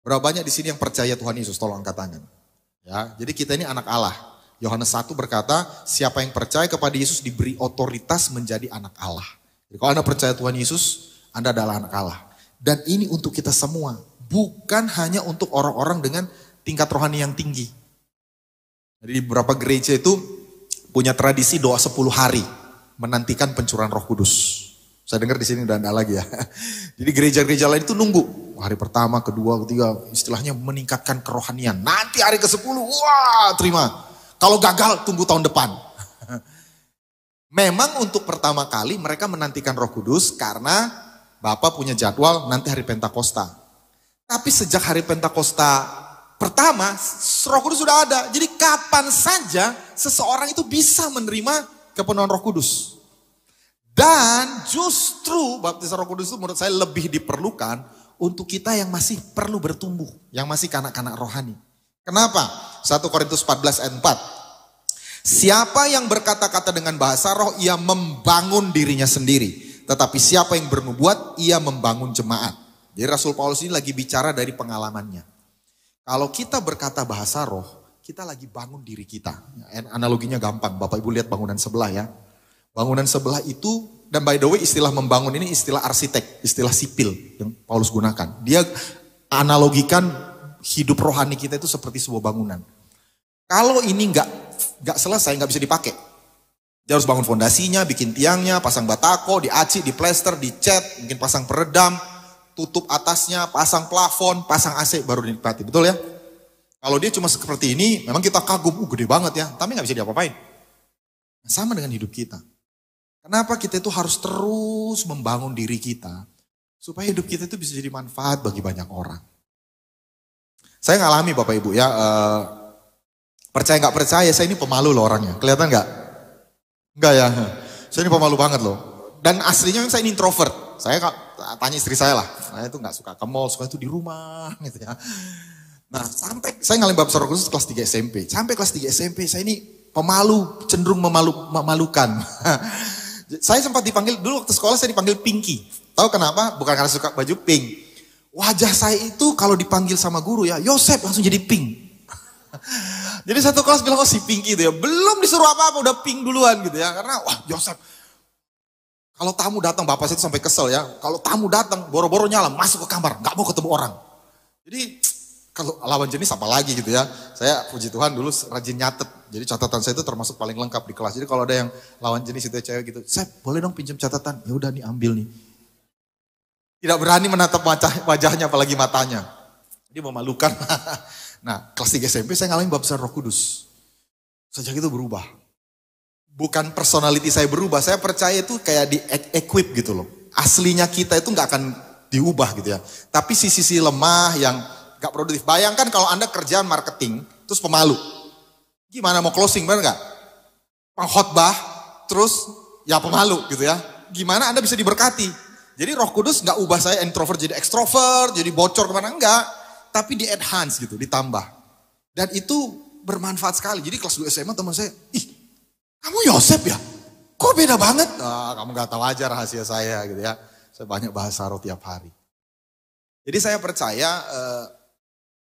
Berapa banyak di sini yang percaya Tuhan Yesus? Tolong angkat tangan. Ya, jadi kita ini anak Allah. Yohanes 1 berkata, siapa yang percaya kepada Yesus diberi otoritas menjadi anak Allah. Jadi kalau Anda percaya Tuhan Yesus, Anda adalah anak Allah. Dan ini untuk kita semua. Bukan hanya untuk orang-orang dengan tingkat rohani yang tinggi. Jadi di beberapa gereja itu punya tradisi doa 10 hari. Menantikan pencurahan Roh Kudus. Saya dengar di sini udah ada lagi ya. Jadi gereja-gereja lain itu nunggu. Hari pertama, kedua, ketiga. Istilahnya meningkatkan kerohanian. Nanti hari ke-10, wah terima. Kalau gagal tunggu tahun depan. Memang untuk pertama kali mereka menantikan Roh Kudus karena Bapak punya jadwal nanti hari Pentakosta. Tapi sejak hari Pentakosta pertama, Roh Kudus sudah ada. Jadi kapan saja seseorang itu bisa menerima kepenuhan Roh Kudus. Dan justru baptisan Roh Kudus itu menurut saya lebih diperlukan untuk kita yang masih perlu bertumbuh. Yang masih kanak-kanak rohani. Kenapa? 1 Korintus 14 ayat 4. Siapa yang berkata-kata dengan bahasa roh, ia membangun dirinya sendiri. Tetapi siapa yang bernubuat, ia membangun jemaat. Jadi Rasul Paulus ini lagi bicara dari pengalamannya. Kalau kita berkata bahasa roh, kita lagi bangun diri kita. Analoginya gampang, Bapak Ibu lihat bangunan sebelah ya. Bangunan sebelah itu, dan by the way istilah membangun ini istilah arsitek, istilah sipil yang Paulus gunakan. Dia analogikan hidup rohani kita itu seperti sebuah bangunan. Kalau ini nggak selesai, nggak bisa dipakai. Dia harus bangun fondasinya, bikin tiangnya, pasang batako, diaci, diplester, dicat, mungkin pasang peredam, tutup atasnya, pasang plafon, pasang AC, baru dinikmati. Betul ya? Kalau dia cuma seperti ini, memang kita kagum, gede banget ya, tapi nggak bisa diapa-apain. Sama dengan hidup kita. Kenapa kita itu harus terus membangun diri kita, supaya hidup kita itu bisa jadi manfaat bagi banyak orang. Saya ngalami Bapak Ibu ya, percaya nggak percaya, saya ini pemalu loh orangnya. Kelihatan nggak? Enggak ya. Saya ini pemalu banget loh. Dan aslinya saya ini introvert. Saya tanya istri saya lah. Saya itu nggak suka ke mall, suka itu di rumah gitu ya. Nah sampai saya ngalamin baptisan Roh Kudus kelas 3 SMP. Sampai kelas 3 SMP saya ini pemalu, cenderung memalukan. Saya sempat dipanggil, dulu waktu sekolah saya dipanggil Pinky. Tahu kenapa? Bukan karena suka baju pink. Wajah saya itu kalau dipanggil sama guru ya, Yosep langsung jadi pink. Jadi satu kelas bilang, oh si Pinky itu ya. Belum disuruh apa-apa udah pink duluan gitu ya. Karena wah Yosep. Kalau tamu datang, bapak saya itu sampai kesel ya. Kalau tamu datang, boro-boro nyala, masuk ke kamar. Gak mau ketemu orang. Jadi kalau lawan jenis apa lagi gitu ya. Saya puji Tuhan dulu rajin nyatet. Jadi catatan saya itu termasuk paling lengkap di kelas. Jadi kalau ada yang lawan jenis itu cewek gitu. Sep boleh dong pinjam catatan. Ya udah nih ambil nih. Tidak berani menatap wajahnya apalagi matanya. Dia memalukan. Nah, kelas 3 SMP saya ngalamin baptisan Roh Kudus. Sejak itu berubah. Bukan personality saya berubah, saya percaya itu kayak di-equip gitu loh. Aslinya kita itu gak akan diubah gitu ya. Tapi sisi-sisi lemah yang gak produktif. Bayangkan kalau Anda kerjaan marketing, terus pemalu. Gimana mau closing, benar gak? Pengkhotbah, terus ya pemalu gitu ya. Gimana Anda bisa diberkati? Jadi Roh Kudus gak ubah saya introvert jadi extrovert, jadi bocor kemana, enggak. Tapi di enhance gitu, ditambah. Dan itu bermanfaat sekali. Jadi kelas 2 SMA teman saya, ih kamu Yosep ya? Kok beda banget? Nah, kamu gak tahu aja rahasia saya gitu ya. Saya banyak bahasa roh tiap hari. Jadi saya percaya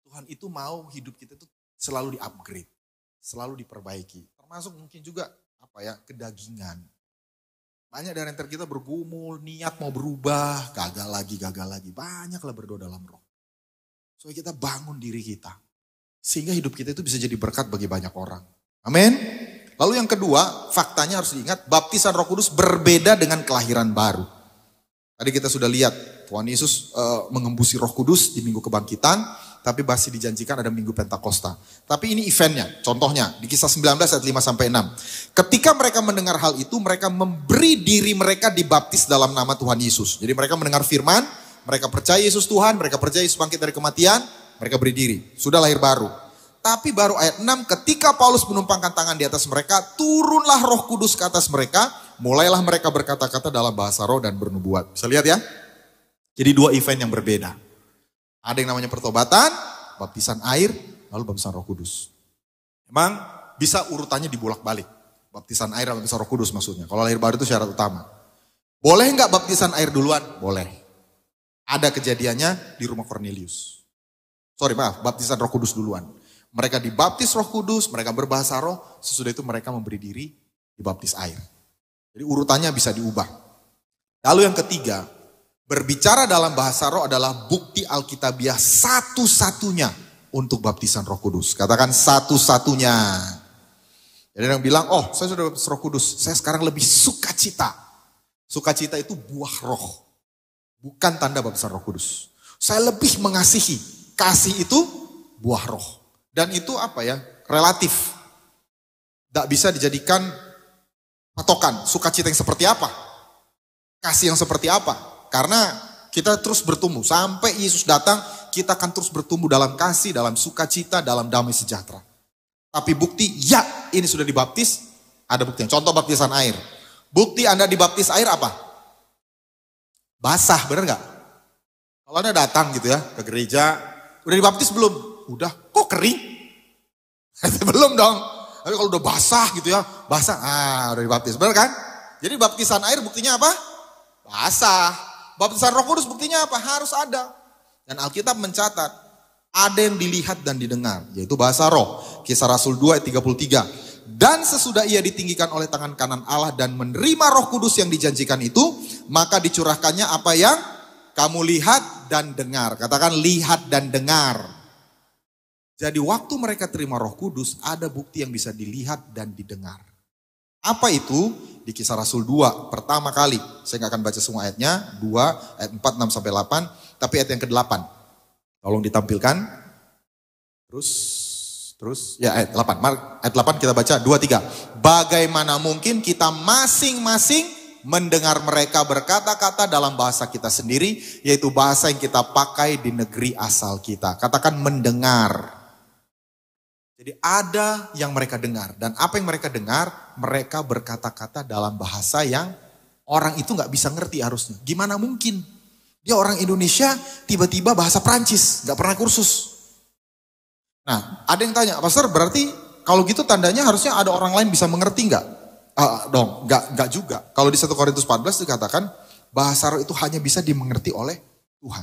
Tuhan itu mau hidup kita itu selalu di-upgrade. Selalu diperbaiki. Termasuk mungkin juga kedagingan. Banyak dari antara kita bergumul, niat mau berubah, gagal lagi. Banyaklah berdoa dalam roh. Supaya kita bangun diri kita. Sehingga hidup kita itu bisa jadi berkat bagi banyak orang. Amin. Lalu yang kedua, faktanya harus diingat, baptisan Roh Kudus berbeda dengan kelahiran baru. Tadi kita sudah lihat Tuhan Yesus mengembusi Roh Kudus di Minggu Kebangkitan, tapi masih dijanjikan ada Minggu Pentakosta. Tapi ini eventnya, contohnya di Kisah 19 ayat 5 sampai 6. Ketika mereka mendengar hal itu, mereka memberi diri mereka dibaptis dalam nama Tuhan Yesus. Jadi mereka mendengar firman, mereka percaya Yesus Tuhan, mereka percaya Yesus bangkit dari kematian, mereka beri diri. Sudah lahir baru. Tapi baru ayat 6, ketika Paulus menumpangkan tangan di atas mereka, turunlah Roh Kudus ke atas mereka, mulailah mereka berkata-kata dalam bahasa roh dan bernubuat. Bisa lihat ya? Jadi dua event yang berbeda. Ada yang namanya pertobatan, baptisan air, lalu baptisan Roh Kudus. Memang bisa urutannya dibolak-balik. Baptisan air dan baptisan Roh Kudus maksudnya. Kalau lahir baru itu syarat utama. Boleh nggak baptisan air duluan? Boleh. Ada kejadiannya di rumah Cornelius. Baptisan Roh Kudus duluan. Mereka dibaptis Roh Kudus, mereka berbahasa roh, sesudah itu mereka memberi diri dibaptis air. Jadi urutannya bisa diubah. Lalu yang ketiga, berbicara dalam bahasa roh adalah bukti Alkitabiah satu-satunya untuk baptisan Roh Kudus. Katakan satu-satunya. Jadi yang bilang, oh saya sudah baptis Roh Kudus, saya sekarang lebih sukacita. Sukacita itu buah roh, bukan tanda baptisan Roh Kudus. Saya lebih mengasihi, kasih itu buah roh. Dan itu relatif. Tidak bisa dijadikan patokan, sukacita yang seperti apa, kasih yang seperti apa. Karena kita terus bertumbuh, sampai Yesus datang, kita akan terus bertumbuh dalam kasih, dalam sukacita, dalam damai sejahtera. Tapi bukti, ya ini sudah dibaptis, ada buktinya. Contoh baptisan air. Bukti Anda dibaptis air apa? Basah, benar nggak? Kalau Anda datang gitu ya, ke gereja, udah dibaptis belum? Udah, kok kering? Belum dong. Tapi kalau udah basah gitu ya, udah dibaptis, benar kan? Jadi baptisan air buktinya apa? Basah. Baptisan Roh Kudus buktinya apa? Harus ada. Dan Alkitab mencatat, ada yang dilihat dan didengar, yaitu bahasa roh. Kisah Rasul 2 ayat 33. Dan sesudah ia ditinggikan oleh tangan kanan Allah dan menerima Roh Kudus yang dijanjikan itu, maka dicurahkannya apa yang kamu lihat dan dengar. Katakan lihat dan dengar. Jadi waktu mereka terima Roh Kudus, ada bukti yang bisa dilihat dan didengar. Apa itu? Di Kisah Rasul 2 pertama kali. Saya nggak akan baca semua ayatnya. 2 ayat 4, 6 sampai 8. Tapi ayat yang ke-8. Tolong ditampilkan. Terus ya ayat 8. Ayat 8 kita baca 2, 3. Bagaimana mungkin kita masing-masing mendengar mereka berkata-kata dalam bahasa kita sendiri, yaitu bahasa yang kita pakai di negeri asal kita. Katakan mendengar. Jadi ada yang mereka dengar. Dan apa yang mereka dengar, mereka berkata-kata dalam bahasa yang orang itu gak bisa ngerti harusnya. Gimana mungkin? Dia orang Indonesia, tiba-tiba bahasa Prancis, gak pernah kursus. Nah, ada yang tanya, Pastor berarti kalau gitu tandanya harusnya ada orang lain bisa mengerti gak? Gak juga. Kalau di 1 Korintus 14 dikatakan, bahasa roh itu hanya bisa dimengerti oleh Tuhan.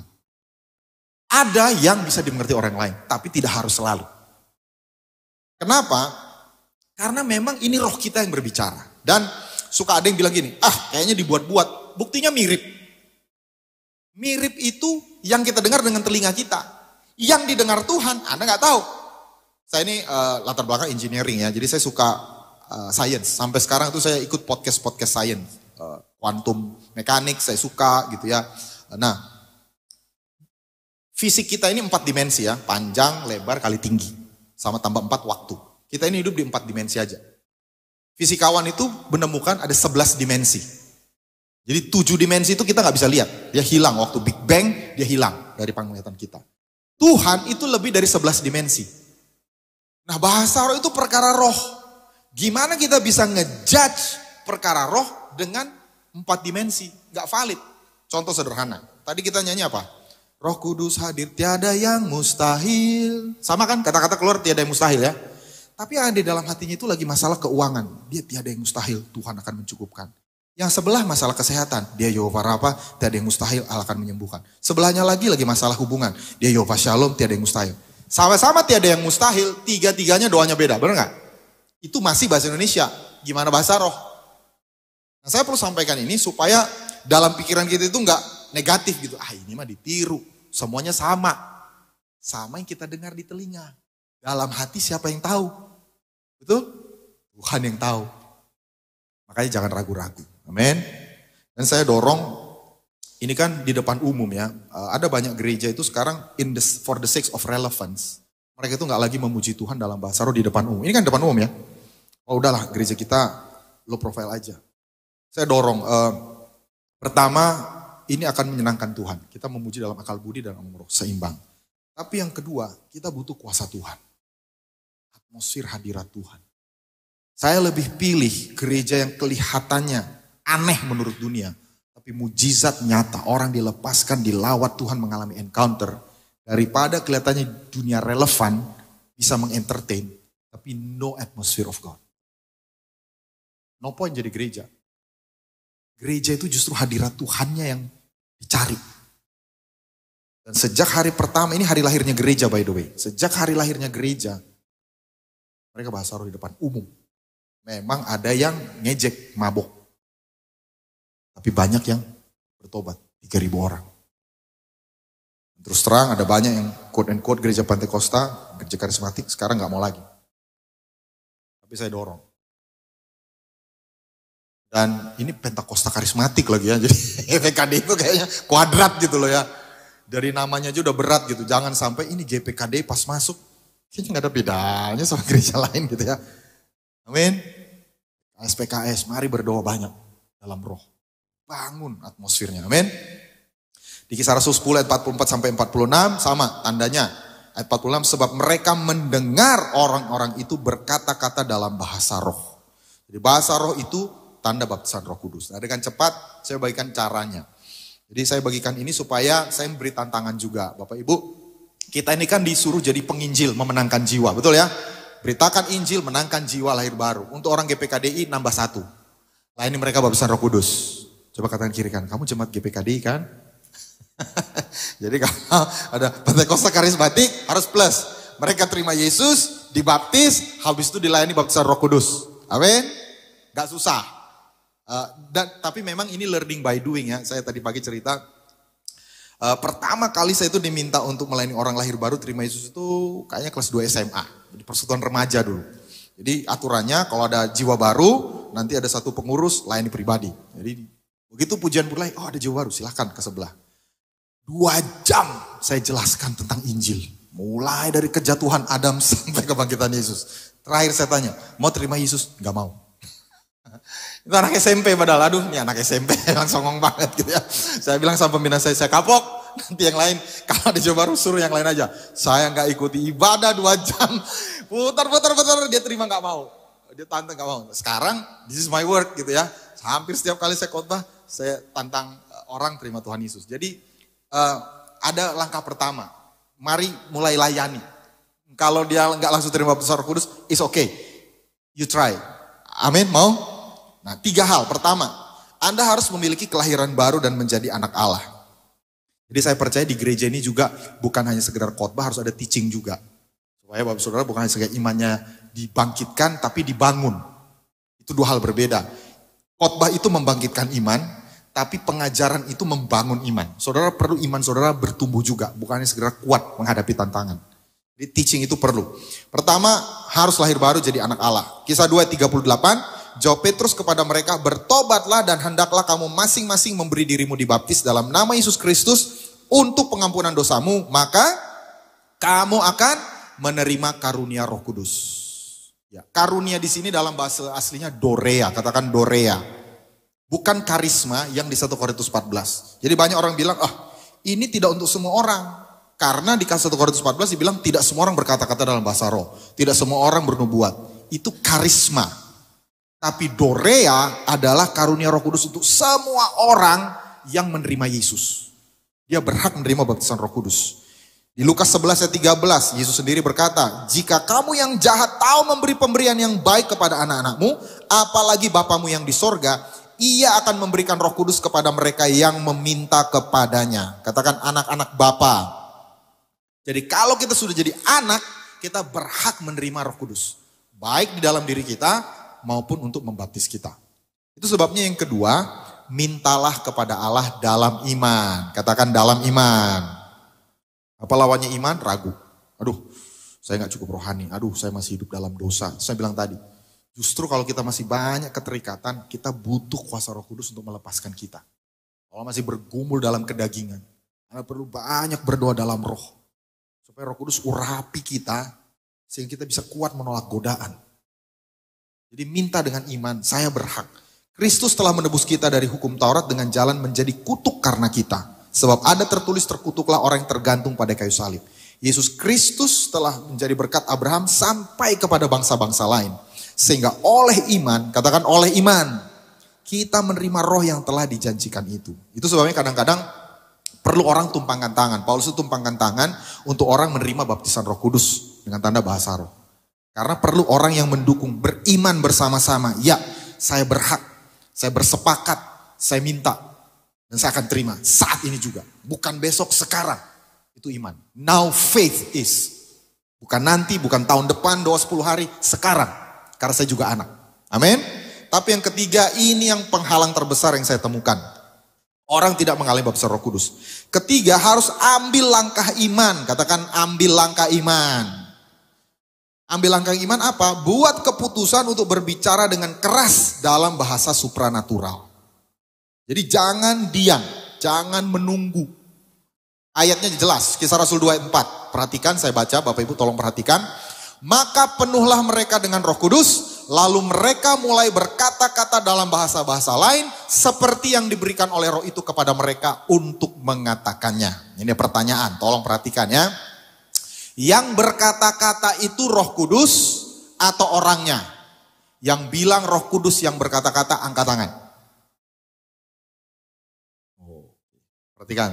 Ada yang bisa dimengerti orang lain, tapi tidak harus selalu. Kenapa? Karena memang ini roh kita yang berbicara. Dan suka ada yang bilang gini, kayaknya dibuat-buat. Buktinya mirip. Mirip itu yang kita dengar dengan telinga kita. Yang didengar Tuhan, Anda gak tahu. Saya ini latar belakang engineering ya, jadi saya suka science. Sampai sekarang itu saya ikut podcast science. Quantum mekanik saya suka gitu ya. Nah, fisik kita ini 4 dimensi ya, panjang, lebar, kali tinggi. Sama tambah 4 waktu. Kita ini hidup di 4 dimensi aja. Fisikawan itu menemukan ada 11 dimensi. Jadi 7 dimensi itu kita gak bisa lihat. Dia hilang waktu Big Bang, dia hilang dari penglihatan kita. Tuhan itu lebih dari 11 dimensi. Nah bahasa roh itu perkara roh. Gimana kita bisa ngejudge perkara roh dengan 4 dimensi? Gak valid. Contoh sederhana. Tadi kita nyanyi apa? Roh Kudus hadir, tiada yang mustahil. Sama kan kata-kata keluar tiada yang mustahil ya. Tapi yang ada di dalam hatinya itu lagi masalah keuangan. Dia tiada yang mustahil, Tuhan akan mencukupkan. Yang sebelah masalah kesehatan. Dia Yehova Rafa, tiada yang mustahil, Allah akan menyembuhkan. Sebelahnya lagi masalah hubungan. Dia Yehova Shalom, tiada yang mustahil. Sama-sama tiada yang mustahil, tiga-tiganya doanya beda. Benar gak? Itu masih bahasa Indonesia. Gimana bahasa roh? Nah, saya perlu sampaikan ini supaya dalam pikiran kita itu enggak negatif gitu. Ini mah ditiru. Semuanya sama. Sama yang kita dengar di telinga. Dalam hati siapa yang tahu? Betul? Tuhan yang tahu. Makanya jangan ragu-ragu. Amin. Dan saya dorong ini kan di depan umum ya. Ada banyak gereja itu sekarang for the sake of relevance. Mereka itu nggak lagi memuji Tuhan dalam bahasa roh di depan umum. Ini kan depan umum ya. Oh udahlah gereja kita low profile aja. Saya dorong, pertama ini akan menyenangkan Tuhan. Kita memuji dalam akal budi dan umum roh, seimbang. Tapi yang kedua, kita butuh kuasa Tuhan. Atmosfer hadirat Tuhan. Saya lebih pilih gereja yang kelihatannya aneh menurut dunia. Tapi mujizat nyata, orang dilepaskan, dilawat, Tuhan mengalami encounter. Daripada kelihatannya dunia relevan, bisa mengentertain, tapi no atmosphere of God. No point jadi gereja. Gereja itu justru hadirat Tuhannya yang dicari. Dan sejak hari pertama, ini hari lahirnya gereja by the way. Sejak hari lahirnya gereja, mereka bahasa roh di depan umum. Memang ada yang ngejek, mabok. Tapi banyak yang bertobat, 3.000 orang. Terus terang ada banyak yang quote and quote gereja Pantekosta, gereja karismatik, sekarang gak mau lagi. Tapi saya dorong. Dan ini Pentakosta karismatik lagi ya, jadi GPKD itu kayaknya kuadrat gitu loh ya. Dari namanya aja udah berat gitu, jangan sampai ini GPKD pas masuk, kayaknya gak ada bedanya sama gereja lain gitu ya. Amin. SPKS, mari berdoa banyak dalam roh. Bangun atmosfernya, amin. Di Kisah Rasul 10 ayat 44 sampai 46 sama tandanya. Ayat 46 sebab mereka mendengar orang-orang itu berkata-kata dalam bahasa roh. Jadi bahasa roh itu tanda baptisan Roh Kudus. Nah, dengan cepat saya bagikan caranya. Jadi saya bagikan ini supaya saya memberi tantangan juga. Bapak Ibu, kita ini kan disuruh jadi penginjil, memenangkan jiwa, betul ya? Beritakan Injil, menangkan jiwa lahir baru. Untuk orang GPKDI nambah 1. Nah ini mereka baptisan Roh Kudus. Coba katakan kiri kan, kamu jemaat GPKDI kan? Jadi kalau ada Pentakosta karismatik harus plus. Mereka terima Yesus, dibaptis, habis itu dilayani baptisan Roh Kudus. Amin? Gak susah. Tapi memang ini learning by doing ya. Saya tadi pagi cerita. Pertama kali saya itu diminta untuk melayani orang lahir baru terima Yesus itu kayaknya kelas 2 SMA. Jadi persekutuan remaja dulu. Jadi aturannya kalau ada jiwa baru nanti ada satu pengurus layani pribadi. Jadi begitu pujian mulai, oh ada jiwa baru silahkan ke sebelah. 2 jam saya jelaskan tentang Injil. Mulai dari kejatuhan Adam sampai kebangkitan Yesus. Terakhir saya tanya, mau terima Yesus? Gak mau. Itu anak SMP padahal, aduh ini anak SMP yang songong banget gitu ya. Saya bilang sama pembina saya kapok. Nanti yang lain, kalau ada jiwa baru suruh yang lain aja. Saya gak ikuti ibadah 2 jam. Putar, dia terima gak mau. Dia tantang gak mau. Sekarang, this is my work gitu ya. Hampir setiap kali saya khotbah, saya tantang orang terima Tuhan Yesus. Jadi ada langkah pertama, mari mulai layani. Kalau dia nggak langsung terima baptisan Roh Kudus, it's okay, you try. Amin, mau? Nah 3 hal. Pertama, Anda harus memiliki kelahiran baru dan menjadi anak Allah. Jadi saya percaya di gereja ini juga bukan hanya sekedar khotbah, harus ada teaching juga. Supaya Bapak Saudara bukan hanya sekedar imannya dibangkitkan, tapi dibangun. Itu 2 hal berbeda. Khotbah itu membangkitkan iman, tapi pengajaran itu membangun iman. Saudara perlu iman saudara bertumbuh juga, bukannya segera kuat menghadapi tantangan. Jadi teaching itu perlu. Pertama, harus lahir baru jadi anak Allah. Kisah 2:38, jawab Petrus kepada mereka, bertobatlah dan hendaklah kamu masing-masing memberi dirimu dibaptis dalam nama Yesus Kristus untuk pengampunan dosamu, maka kamu akan menerima karunia Roh Kudus. Ya, karunia di sini dalam bahasa aslinya dorea, katakan dorea. Bukan karisma yang di 1 Korintus 14. Jadi banyak orang bilang, ini tidak untuk semua orang. Karena di 1 Korintus 14 dibilang tidak semua orang berkata-kata dalam bahasa roh. Tidak semua orang bernubuat. Itu karisma. Tapi dorea adalah karunia Roh Kudus untuk semua orang yang menerima Yesus. Dia berhak menerima baptisan Roh Kudus. Di Lukas 11 ayat 13, Yesus sendiri berkata, jika kamu yang jahat tahu memberi pemberian yang baik kepada anak-anakmu, apalagi Bapamu yang di sorga, Ia akan memberikan Roh Kudus kepada mereka yang meminta kepadanya. Katakan anak-anak Bapa. Jadi kalau kita sudah jadi anak, kita berhak menerima Roh Kudus. Baik di dalam diri kita maupun untuk membaptis kita. Itu sebabnya yang kedua, mintalah kepada Allah dalam iman. Katakan dalam iman. Apa lawannya iman? Ragu. Aduh, saya gak cukup rohani. Aduh, saya masih hidup dalam dosa. Saya bilang tadi, justru kalau kita masih banyak keterikatan, kita butuh kuasa Roh Kudus untuk melepaskan kita. Kalau masih bergumul dalam kedagingan, Anda perlu banyak berdoa dalam roh. Supaya Roh Kudus urapi kita, sehingga kita bisa kuat menolak godaan. Jadi minta dengan iman, saya berhak. Kristus telah menebus kita dari hukum Taurat dengan jalan menjadi kutuk karena kita. Sebab ada tertulis terkutuklah orang yang tergantung pada kayu salib. Yesus Kristus telah menjadi berkat Abraham sampai kepada bangsa-bangsa lain. Sehingga oleh iman, katakan oleh iman, kita menerima roh yang telah dijanjikan itu. Itu sebabnya kadang-kadang perlu orang tumpangkan tangan. Paulus itu tumpangkan tangan untuk orang menerima baptisan Roh Kudus dengan tanda bahasa roh. Karena perlu orang yang mendukung, beriman bersama-sama. Ya, saya berhak, saya bersepakat, saya minta. Dan saya akan terima saat ini juga. Bukan besok, sekarang. Itu iman. Now faith is. Bukan nanti, bukan tahun depan, 10 hari. Sekarang. Karena saya juga anak. Amin. Tapi yang ketiga, ini yang penghalang terbesar yang saya temukan. Orang tidak mengalami baptisan Roh Kudus. Ketiga, harus ambil langkah iman. Katakan ambil langkah iman. Ambil langkah iman apa? Buat keputusan untuk berbicara dengan keras dalam bahasa supranatural. Jadi jangan diam, jangan menunggu. Ayatnya jelas, Kisah Rasul 2 ayat 4. Perhatikan, saya baca, Bapak Ibu tolong perhatikan. Maka penuhlah mereka dengan Roh Kudus, lalu mereka mulai berkata-kata dalam bahasa-bahasa lain, seperti yang diberikan oleh Roh itu kepada mereka untuk mengatakannya. Ini pertanyaan, tolong perhatikan ya. Yang berkata-kata itu Roh Kudus atau orangnya? Yang bilang Roh Kudus yang berkata-kata, angkat tangan. Perhatikan.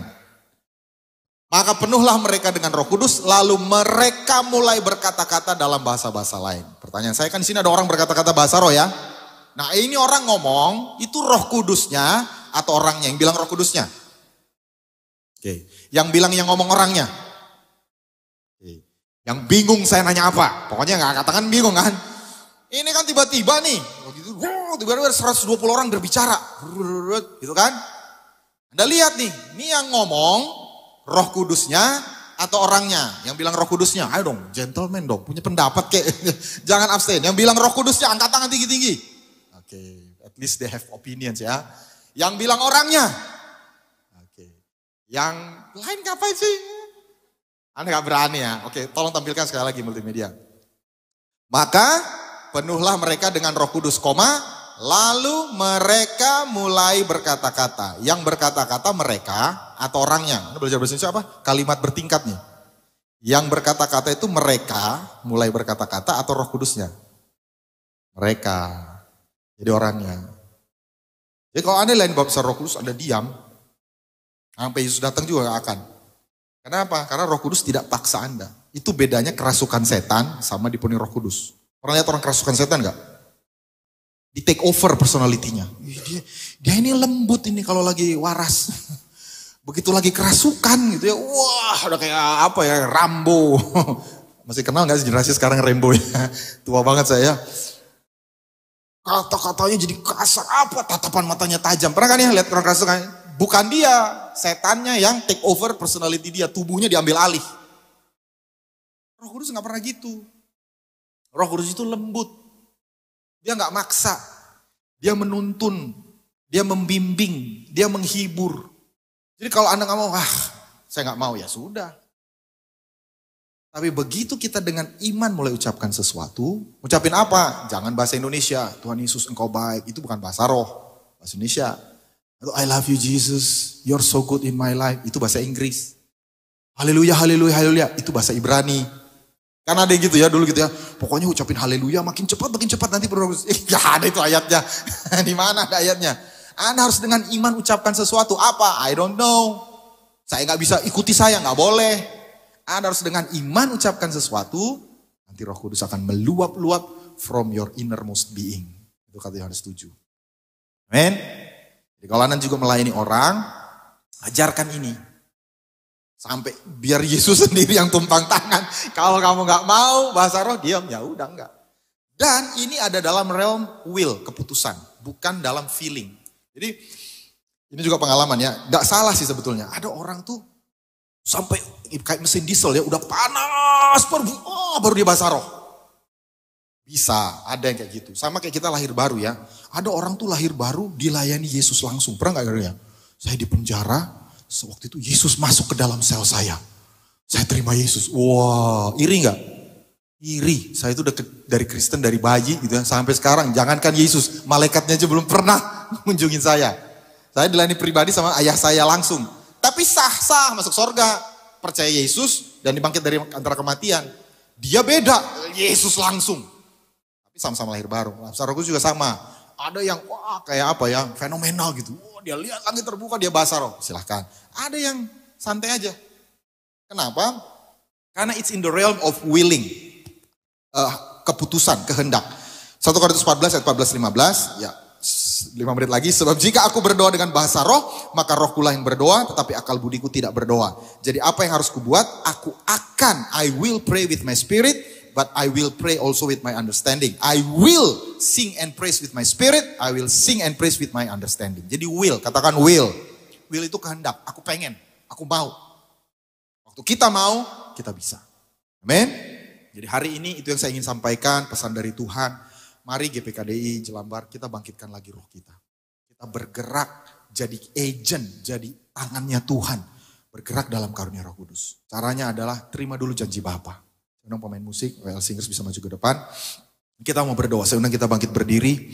Maka penuhlah mereka dengan Roh Kudus, lalu mereka mulai berkata-kata dalam bahasa-bahasa lain. Pertanyaan saya, kan di sini ada orang berkata-kata bahasa roh ya. Nah ini orang ngomong, itu Roh Kudusnya atau orangnya? Yang bilang Roh Kudusnya? Oke. Yang bilang yang ngomong orangnya? Oke. Yang bingung saya nanya apa? Pokoknya nggak katakan bingung kan? Ini kan tiba-tiba nih, tiba-tiba 120 orang berbicara, gitu kan? Anda lihat nih, ini yang ngomong Roh Kudusnya atau orangnya? Yang bilang Roh Kudusnya, ayo dong, gentleman dong, punya pendapat kayak, jangan abstain. Yang bilang Roh Kudusnya, angkat tangan tinggi-tinggi. Oke, at least they have opinions ya. Yang bilang orangnya, oke. Yang lain ngapain sih? Anda gak berani ya? Oke, tolong tampilkan sekali lagi multimedia. Maka penuhlah mereka dengan Roh Kudus, lalu mereka mulai berkata-kata. Yang berkata-kata mereka atau orangnya. Anda belajar bahasa Indonesia apa? Kalimat bertingkat nih. Yang berkata-kata itu mereka mulai berkata-kata atau Roh Kudusnya? Mereka. Jadi orangnya. Jadi kalau Anda lain baptisan Roh Kudus, Anda diam. Sampai Yesus datang juga gak akan. Kenapa? Karena Roh Kudus tidak paksa Anda. Itu bedanya kerasukan setan sama dipenuhi Roh Kudus. Pernah lihat orang kerasukan setan gak? Di take over personalitinya. Dia ini lembut ini kalau lagi waras. Begitu lagi kerasukan gitu ya. Wah udah kayak apa ya, Rambo. Masih kenal gak sih generasi sekarang Rambo ya? Tua banget saya. Kata-katanya jadi kasar. Apa tatapan matanya tajam. Pernah kan ya lihat orang kerasukan? Bukan dia. Setannya yang take over personality dia. Tubuhnya diambil alih. Roh Kudus gak pernah gitu. Roh Kudus itu lembut. Dia gak maksa, dia menuntun, dia membimbing, dia menghibur. Jadi kalau Anda gak mau, saya gak mau, ya sudah. Tapi begitu kita dengan iman mulai ucapkan sesuatu, ucapin apa? Jangan bahasa Indonesia, Tuhan Yesus engkau baik, itu bukan bahasa roh, bahasa Indonesia. Atau I love you Jesus, you're so good in my life, itu bahasa Inggris. Haleluya, haleluya, haleluya, itu bahasa Ibrani. Karena ada yang gitu ya dulu gitu ya. Pokoknya ucapin haleluya makin cepat nanti berdoa. Gak ada itu ayatnya. Di mana ada ayatnya? Anda harus dengan iman ucapkan sesuatu. Apa? I don't know. Saya gak bisa ikuti saya, gak boleh. Anda harus dengan iman ucapkan sesuatu. Nanti Roh Kudus akan meluap-luap from your innermost being. Itu kata Yohanes 7. Amen. Jadi kalau Anda juga melayani orang, ajarkan ini. Sampai biar Yesus sendiri yang tumpang tangan. Kalau kamu gak mau bahasa roh, diam. Ya udah enggak. Dan ini ada dalam realm will, keputusan. Bukan dalam feeling. Jadi ini juga pengalaman ya. Gak salah sih sebetulnya. Ada orang tuh sampai kayak mesin diesel ya. Udah panas, baru dia bahasa roh. Bisa, ada yang kayak gitu. Sama kayak kita lahir baru ya. Ada orang tuh lahir baru dilayani Yesus langsung. Pernah gak ya? Saya di penjara, sewaktu itu Yesus masuk ke dalam sel saya. Saya terima Yesus. Wah, iri nggak? Iri. Saya itu udah dari Kristen dari bayi gitu ya, sampai sekarang. Jangankan Yesus, malaikatnya aja belum pernah mengunjungin saya. Saya dilayani pribadi sama ayah saya langsung. Tapi sah-sah masuk sorga. Percaya Yesus dan dibangkit dari antara kematian. Dia beda, Yesus langsung. Tapi sama-sama lahir baru. Roh Kudus juga sama. Ada yang wah kayak apa ya, fenomenal gitu. Wah, dia lihat langit terbuka, dia basah roh. Silahkan. Ada yang santai aja. Kenapa? Karena it's in the realm of willing. Keputusan, kehendak. 1 Korintus 14 ayat 14-15. Ya, 5 menit lagi. Sebab jika aku berdoa dengan bahasa roh, maka rohkulah yang berdoa, tetapi akal budiku tidak berdoa. Jadi apa yang harus kubuat? I will pray with my spirit, but I will pray also with my understanding. I will sing and praise with my spirit, I will sing and praise with my understanding. Jadi will, katakan will. Will itu kehendak, aku pengen, aku mau. Waktu kita mau, kita bisa. Amin. Jadi hari ini itu yang saya ingin sampaikan, pesan dari Tuhan. Mari GPKDI Jelambar, kita bangkitkan lagi roh kita. Kita bergerak jadi agent, jadi tangannya Tuhan. Bergerak dalam karunia Roh Kudus. Caranya adalah terima dulu janji Bapa. Saya undang pemain musik, WL Singers bisa maju ke depan. Kita mau berdoa, saya undang kita bangkit berdiri.